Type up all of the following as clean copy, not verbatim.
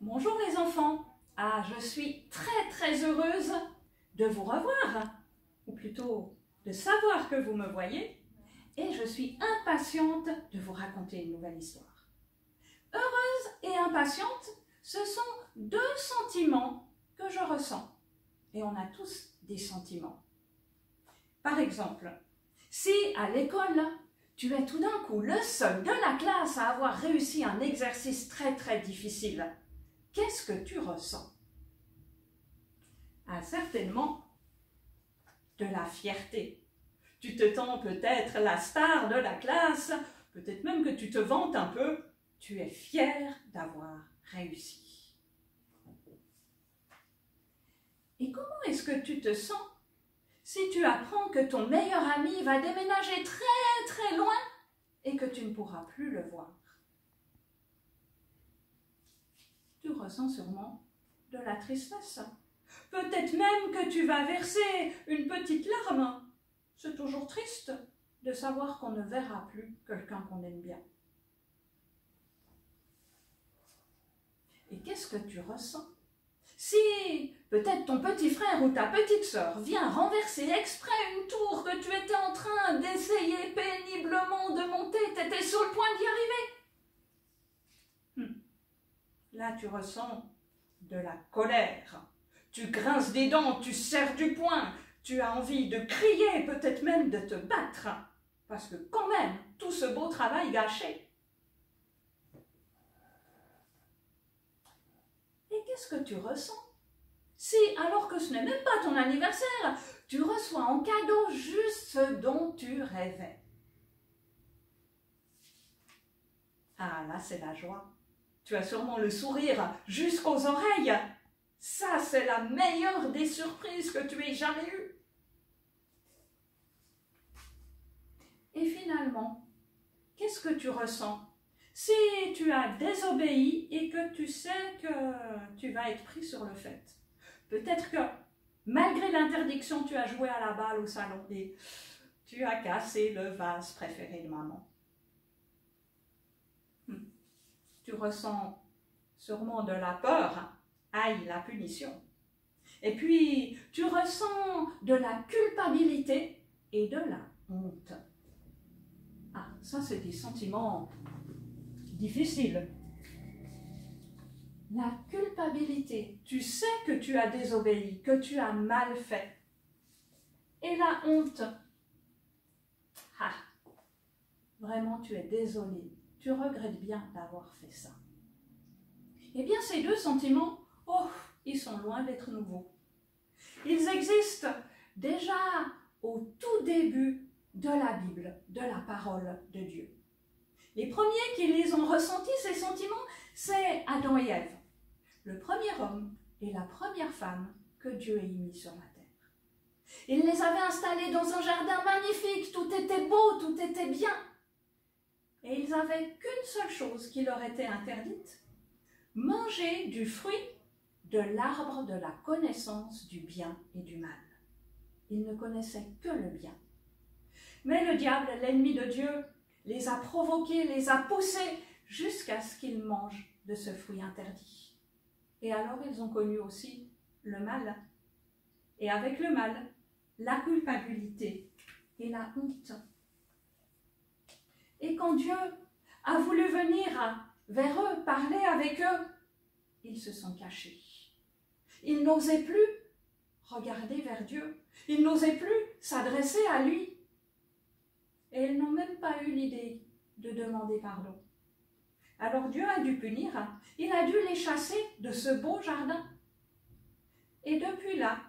Bonjour les enfants. Je suis très heureuse de vous revoir, ou plutôt de savoir que vous me voyez, et je suis impatiente de vous raconter une nouvelle histoire. Heureuse et impatiente, ce sont deux sentiments que je ressens, et on a tous des sentiments. Par exemple, si à l'école, tu es tout d'un coup le seul de la classe à avoir réussi un exercice très difficile, qu'est-ce que tu ressens? Certainement de la fierté. Tu te sens peut-être la star de la classe, peut-être même que tu te vantes un peu. Tu es fier d'avoir réussi. Et comment est-ce que tu te sens si tu apprends que ton meilleur ami va déménager très loin et que tu ne pourras plus le voir? Tu ressens sûrement de la tristesse. Peut-être même que tu vas verser une petite larme. C'est toujours triste de savoir qu'on ne verra plus quelqu'un qu'on aime bien. Et qu'est-ce que tu ressens si peut-être ton petit frère ou ta petite sœur vient renverser exprès une tour que tu étais en train d'essayer péniblement de monter, tu étais sur le point d'y arriver? Là, tu ressens de la colère. Tu grinces des dents, tu serres du poing, tu as envie de crier, peut-être même de te battre, parce que quand même, tout ce beau travail gâché. Et qu'est-ce que tu ressens si, alors que ce n'est même pas ton anniversaire, tu reçois en cadeau juste ce dont tu rêvais? Là, c'est la joie. Tu as sûrement le sourire jusqu'aux oreilles. Ça, c'est la meilleure des surprises que tu aies jamais eues. Et finalement, qu'est-ce que tu ressens si tu as désobéi et que tu sais que tu vas être pris sur le fait? Peut-être que, malgré l'interdiction, tu as joué à la balle au salon et tu as cassé le vase préféré de maman. Tu ressens sûrement de la peur. Aïe, la punition. Et puis, tu ressens de la culpabilité et de la honte. Ça, c'est des sentiments difficiles. La culpabilité, tu sais que tu as désobéi, que tu as mal fait. Et la honte, vraiment, tu es désolé, tu regrettes bien d'avoir fait ça. Eh bien, ces deux sentiments, ils sont loin d'être nouveaux. Ils existent déjà au tout début de la Bible, de la parole de Dieu. Les premiers qui les ont ressentis, ces sentiments, c'est Adam et Ève, le premier homme et la première femme que Dieu ait mis sur la terre. Il les avait installés dans un jardin magnifique, tout était beau, tout était bien. Et ils n'avaient qu'une seule chose qui leur était interdite: manger du fruit de l'arbre de la connaissance du bien et du mal. Ils ne connaissaient que le bien. Mais le diable, l'ennemi de Dieu, les a provoqués, les a poussés jusqu'à ce qu'ils mangent de ce fruit interdit. Et alors ils ont connu aussi le mal. Et avec le mal, la culpabilité et la honte. Et quand Dieu a voulu venir vers eux, parler avec eux, ils se sont cachés. Ils n'osaient plus regarder vers Dieu. Ils n'osaient plus s'adresser à lui. Et ils n'ont même pas eu l'idée de demander pardon. Alors Dieu a dû punir, il a dû les chasser de ce beau jardin. Et depuis là,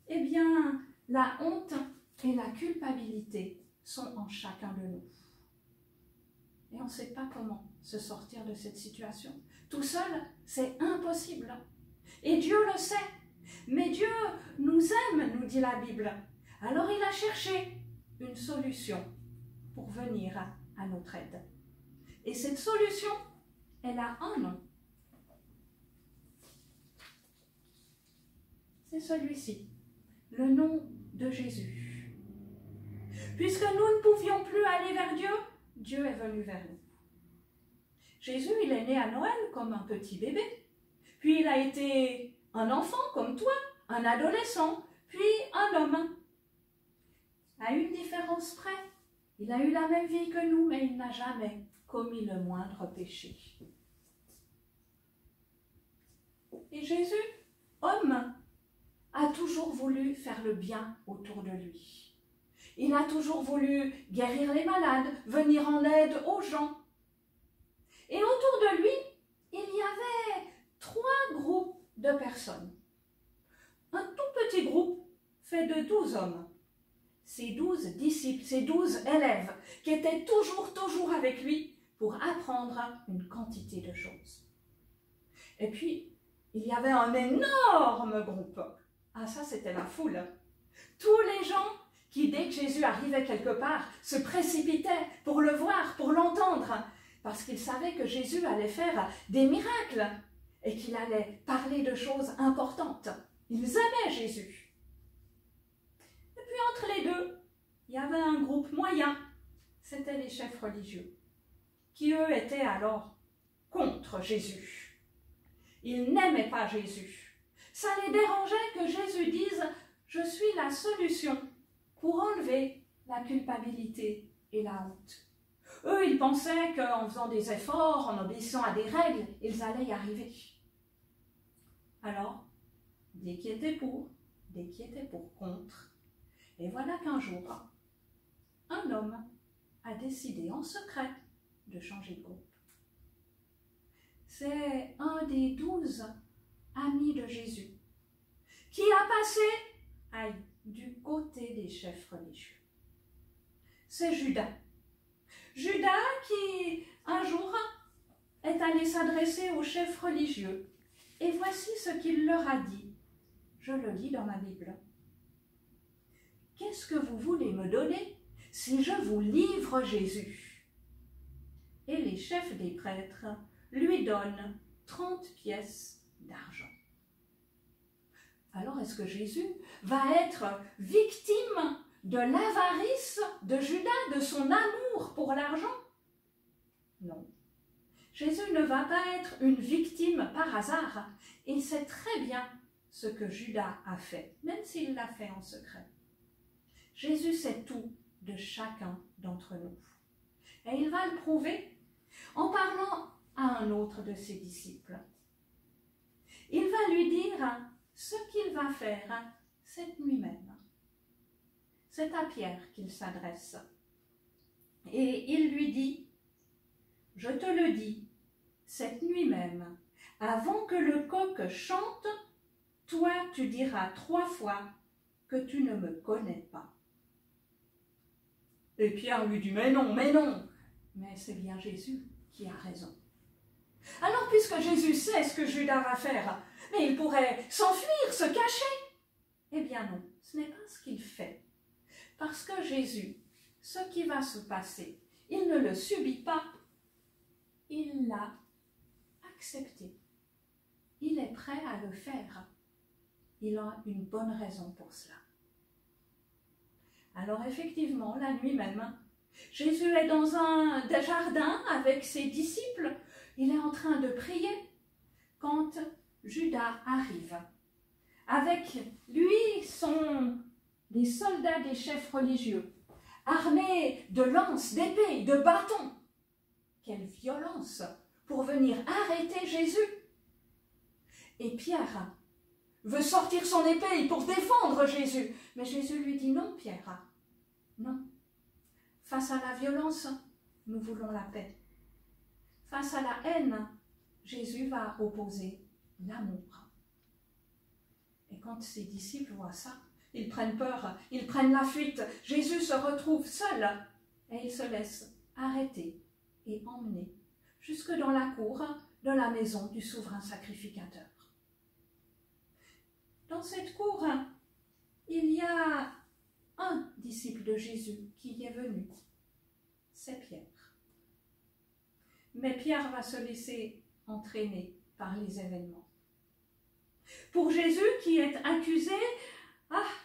eh bien, la honte et la culpabilité sont en chacun de nous. Et on ne sait pas comment se sortir de cette situation. Tout seul, c'est impossible. Et Dieu le sait. Mais Dieu nous aime, nous dit la Bible. Alors il a cherché une solution pour venir à notre aide. Et cette solution, elle a un nom. C'est celui-ci, le nom de Jésus. Puisque nous ne pouvions plus aller vers Dieu, Dieu est venu vers nous. Jésus, il est né à Noël comme un petit bébé. puis il a été un enfant comme toi, un adolescent, puis un homme. À une différence près, il a eu la même vie que nous, mais il n'a jamais commis le moindre péché. Et Jésus, homme, a toujours voulu faire le bien autour de lui. Il a toujours voulu guérir les malades, venir en aide aux gens. Et autour de lui, il y avait 3 groupes de personnes. Un tout petit groupe fait de 12 hommes. Ces 12 disciples, ces 12 élèves qui étaient toujours avec lui pour apprendre une quantité de choses. Et puis, il y avait un énorme groupe. Ah, ça, c'était la foule. Tous les gens qui, dès que Jésus arrivait quelque part, se précipitaient pour le voir, pour l'entendre, parce qu'ils savaient que Jésus allait faire des miracles et qu'il allait parler de choses importantes. Ils aimaient Jésus. Et puis entre les deux, il y avait un groupe moyen. C'était les chefs religieux, qui eux étaient alors contre Jésus. Ils n'aimaient pas Jésus. Ça les dérangeait que Jésus dise « Je suis la solution pour enlever la culpabilité et la honte ». Eux, ils pensaient qu'en faisant des efforts, en obéissant à des règles, ils allaient y arriver. Alors, dès qui était pour, dès qui était pour contre, et voilà qu'un jour, un homme a décidé en secret de changer de groupe. C'est un des 12 amis de Jésus qui a passé du côté des chefs religieux. C'est Judas. Judas qui, un jour, est allé s'adresser aux chefs religieux. Et voici ce qu'il leur a dit. Je le lis dans ma Bible. « Qu'est-ce que vous voulez me donner si je vous livre Jésus ?» Et les chefs des prêtres lui donnent 30 pièces d'argent. Alors, est-ce que Jésus va être victime de l'avarice de Judas, de son amour pour l'argent? Non. Jésus ne va pas être une victime par hasard. Il sait très bien ce que Judas a fait, même s'il l'a fait en secret. Jésus sait tout de chacun d'entre nous. Et il va le prouver en parlant à un autre de ses disciples. Il va lui dire ce qu'il va faire cette nuit même. C'est à Pierre qu'il s'adresse. Et il lui dit, « Je te le dis, cette nuit même, avant que le coq chante, toi tu diras 3 fois que tu ne me connais pas. » Et Pierre lui dit, « Mais non, mais non !» Mais c'est bien Jésus qui a raison. Alors, puisque Jésus sait ce que Judas va faire, mais il pourrait s'enfuir, se cacher. Eh bien non, ce n'est pas ce qu'il fait. Parce que Jésus, ce qui va se passer, il ne le subit pas, il l'a accepté. Il est prêt à le faire. Il a une bonne raison pour cela. Alors effectivement, la nuit même, Jésus est dans un jardin avec ses disciples. Il est en train de prier quand Judas arrive. Avec lui les soldats des chefs religieux, armés de lances, d'épées, de bâtons. Quelle violence pour venir arrêter Jésus. Et Pierre veut sortir son épée pour défendre Jésus. Mais Jésus lui dit non, Pierre, non. Face à la violence, nous voulons la paix. Face à la haine, Jésus va opposer l'amour. Et quand ses disciples voient ça, ils prennent peur, ils prennent la fuite. Jésus se retrouve seul et il se laisse arrêter et emmener jusque dans la cour de la maison du souverain sacrificateur. Dans cette cour, il y a un disciple de Jésus qui y est venu. C'est Pierre. Mais Pierre va se laisser entraîner par les événements. Pour Jésus qui est accusé,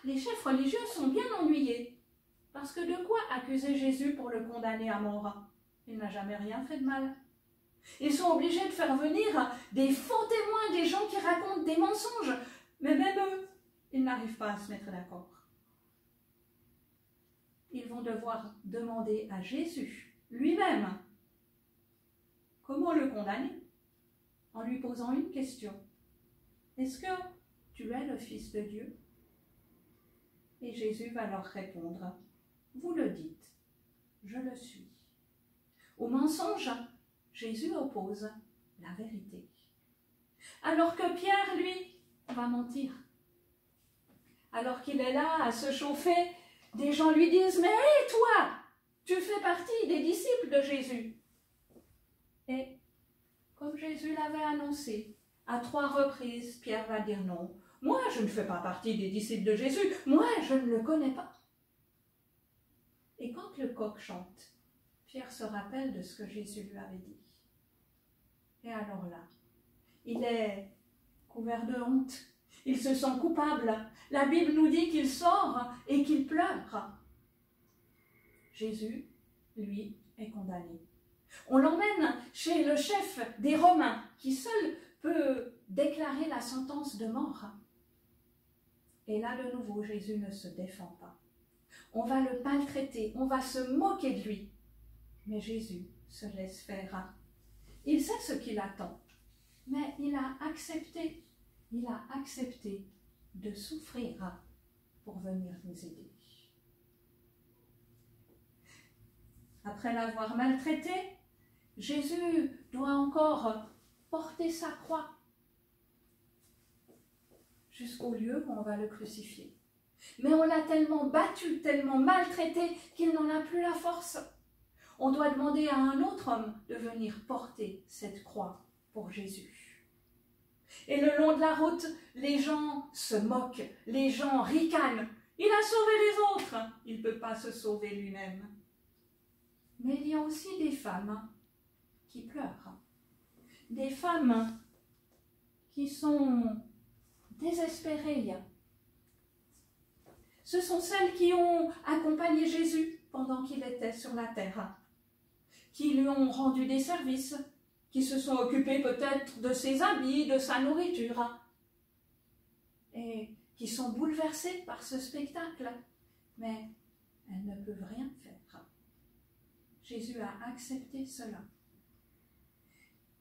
les chefs religieux sont bien ennuyés. Parce que de quoi accuser Jésus pour le condamner à mort? Il n'a jamais rien fait de mal. Ils sont obligés de faire venir des faux témoins, des gens qui racontent des mensonges. Mais même eux, ils n'arrivent pas à se mettre d'accord. Ils vont devoir demander à Jésus lui-même comment le condamner en lui posant une question. Est-ce que tu es le Fils de Dieu? Et Jésus va leur répondre, vous le dites, je le suis. Au mensonge, Jésus oppose la vérité. Alors que Pierre, lui, va mentir. Alors qu'il est là à se chauffer, des gens lui disent, mais hé, toi, tu fais partie des disciples de Jésus. Et comme Jésus l'avait annoncé, à 3 reprises, Pierre va dire non. Moi, je ne fais pas partie des disciples de Jésus. Moi, je ne le connais pas. Et quand le coq chante, Pierre se rappelle de ce que Jésus lui avait dit. Et alors là, il est couvert de honte. Il se sent coupable. La Bible nous dit qu'il sort et qu'il pleure. Jésus, lui, est condamné. On l'emmène chez le chef des Romains, qui seul peut déclarer la sentence de mort. Et là, de nouveau, Jésus ne se défend pas. On va le maltraiter, on va se moquer de lui. Mais Jésus se laisse faire. Il sait ce qu'il attend, mais il a accepté de souffrir pour venir nous aider. Après l'avoir maltraité, Jésus doit encore porter sa croix jusqu'au lieu où on va le crucifier. Mais on l'a tellement battu, tellement maltraité qu'il n'en a plus la force. On doit demander à un autre homme de venir porter cette croix pour Jésus. Et le long de la route, les gens se moquent, les gens ricanent. Il a sauvé les autres, il ne peut pas se sauver lui-même. Mais il y a aussi des femmes qui pleurent, des femmes qui sont désespérées. Ce sont celles qui ont accompagné Jésus pendant qu'il était sur la terre, qui lui ont rendu des services, qui se sont occupées peut-être de ses habits, de sa nourriture, et qui sont bouleversées par ce spectacle, mais elles ne peuvent rien faire. Jésus a accepté cela.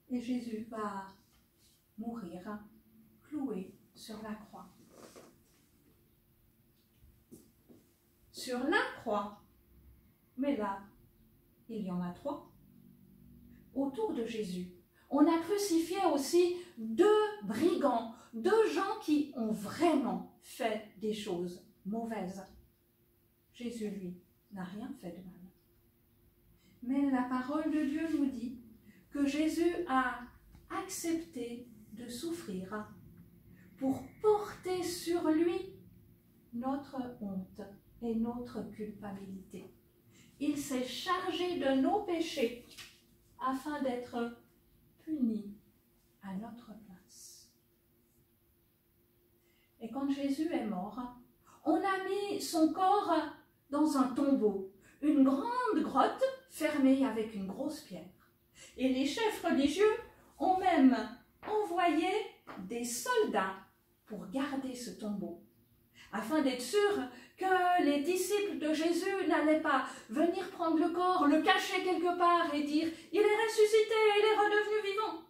Et Jésus va mourir cloué sur la croix. Sur la croix, mais là, il y en a 3. Autour de Jésus, on a crucifié aussi 2 brigands, 2 gens qui ont vraiment fait des choses mauvaises. Jésus, lui, n'a rien fait de mal. Mais la parole de Dieu nous dit que Jésus a accepté de souffrir pour porter sur lui notre honte et notre culpabilité. Il s'est chargé de nos péchés afin d'être puni à notre place. Et quand Jésus est mort, on a mis son corps dans un tombeau, une grande grotte fermée avec une grosse pierre. Et les chefs religieux ont même envoyé des soldats pour garder ce tombeau, afin d'être sûrs que les disciples de Jésus n'allaient pas venir prendre le corps, le cacher quelque part et dire « Il est ressuscité, il est redevenu vivant ».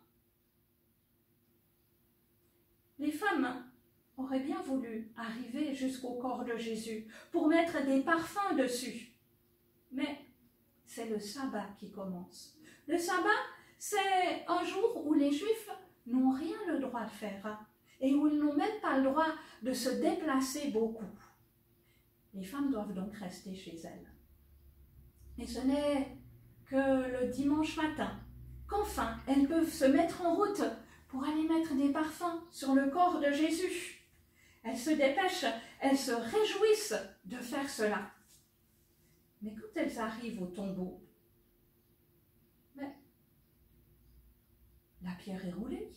Les femmes auraient bien voulu arriver jusqu'au corps de Jésus pour mettre des parfums dessus. Mais c'est le sabbat qui commence. Le sabbat, c'est un jour où les Juifs n'ont rien le droit de faire et où ils n'ont même pas le droit de se déplacer beaucoup. Les femmes doivent donc rester chez elles. Et ce n'est que le dimanche matin qu'enfin elles peuvent se mettre en route pour aller mettre des parfums sur le corps de Jésus. Elles se dépêchent, elles se réjouissent de faire cela. Mais quand elles arrivent au tombeau, la pierre est roulée.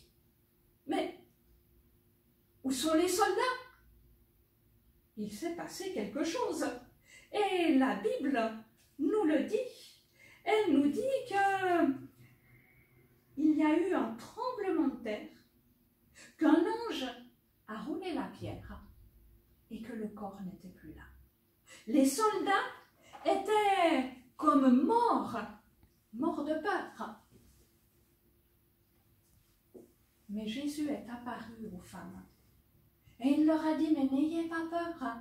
Mais où sont les soldats? Il s'est passé quelque chose. Et la Bible nous le dit. Elle nous dit que il y a eu un tremblement de terre, qu'un ange a roulé la pierre et que le corps n'était plus là. Les soldats étaient comme morts de peur. Mais Jésus est apparu aux femmes et il leur a dit, mais n'ayez pas peur.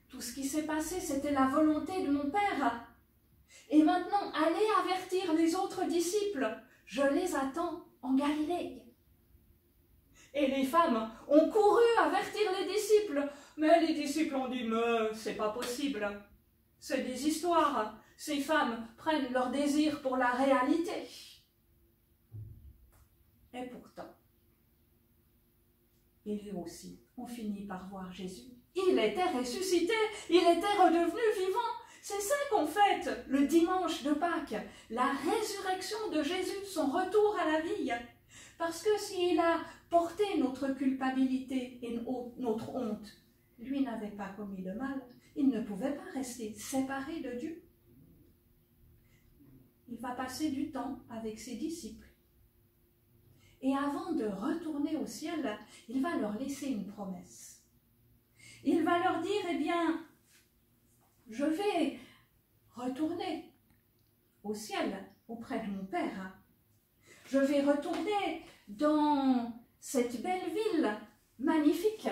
Tout ce qui s'est passé, c'était la volonté de mon Père. Et maintenant, allez avertir les autres disciples. Je les attends en Galilée. Et les femmes ont couru avertir les disciples. Mais les disciples ont dit, mais c'est pas possible. C'est des histoires. Ces femmes prennent leur désir pour la réalité. Et pourtant, ils aussi ont fini par voir Jésus. Il était ressuscité, il était redevenu vivant. C'est ça qu'on fête le dimanche de Pâques, la résurrection de Jésus, son retour à la vie. Parce que s'il a porté notre culpabilité et notre honte, lui n'avait pas commis de mal, il ne pouvait pas rester séparé de Dieu. Il va passer du temps avec ses disciples. Et avant de retourner au ciel, il va leur laisser une promesse. Il va leur dire, eh bien, je vais retourner au ciel auprès de mon Père. Je vais retourner dans cette belle ville magnifique.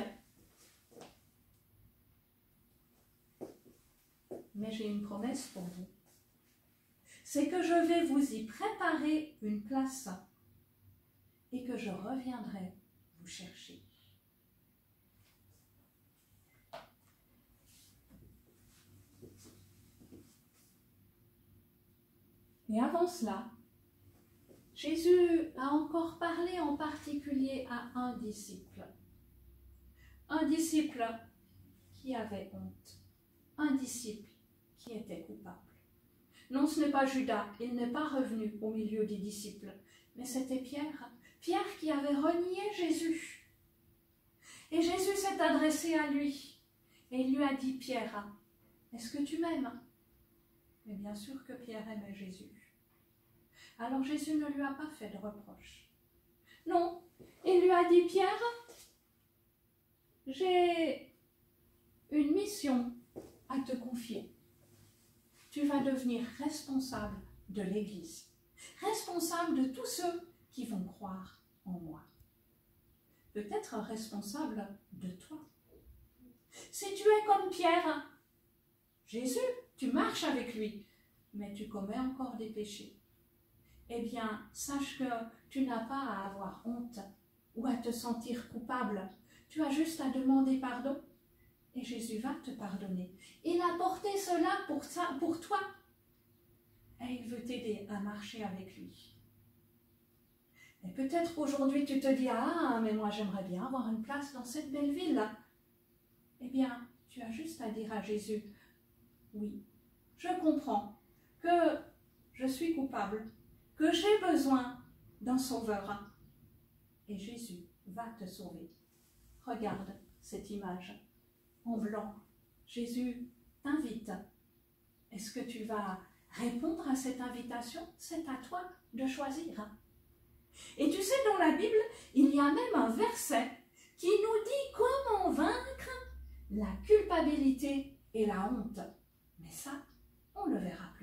Mais j'ai une promesse pour vous. C'est que je vais vous y préparer une place et que je reviendrai vous chercher. Et avant cela, Jésus a encore parlé en particulier à un disciple. Un disciple qui avait honte. Un disciple qui était coupable. Non, ce n'est pas Judas, il n'est pas revenu au milieu des disciples, mais c'était Pierre. Pierre qui avait renié Jésus. Et Jésus s'est adressé à lui et il lui a dit, Pierre, est-ce que tu m'aimes? Mais bien sûr que Pierre aimait Jésus. Alors Jésus ne lui a pas fait de reproche. Non, il lui a dit, Pierre, j'ai une mission à te confier. Tu vas devenir responsable de l'Église, responsable de tous ceux qui vont croire en moi. Peut-être responsable de toi. Si tu es comme Pierre, Jésus, tu marches avec lui, mais tu commets encore des péchés. Eh bien, sache que tu n'as pas à avoir honte ou à te sentir coupable. Tu as juste à demander pardon et Jésus va te pardonner. Il a porté cela pour toi et il veut t'aider à marcher avec lui. Et peut-être qu'aujourd'hui tu te dis, ah, mais moi j'aimerais bien avoir une place dans cette belle ville. Eh bien, tu as juste à dire à Jésus, oui, je comprends que je suis coupable, que j'ai besoin d'un sauveur. Et Jésus va te sauver. Regarde cette image en blanc. Jésus t'invite. Est-ce que tu vas répondre à cette invitation? C'est à toi de choisir. Et tu sais, dans la Bible, il y a même un verset qui nous dit comment vaincre la culpabilité et la honte. Mais ça, on le verra plus.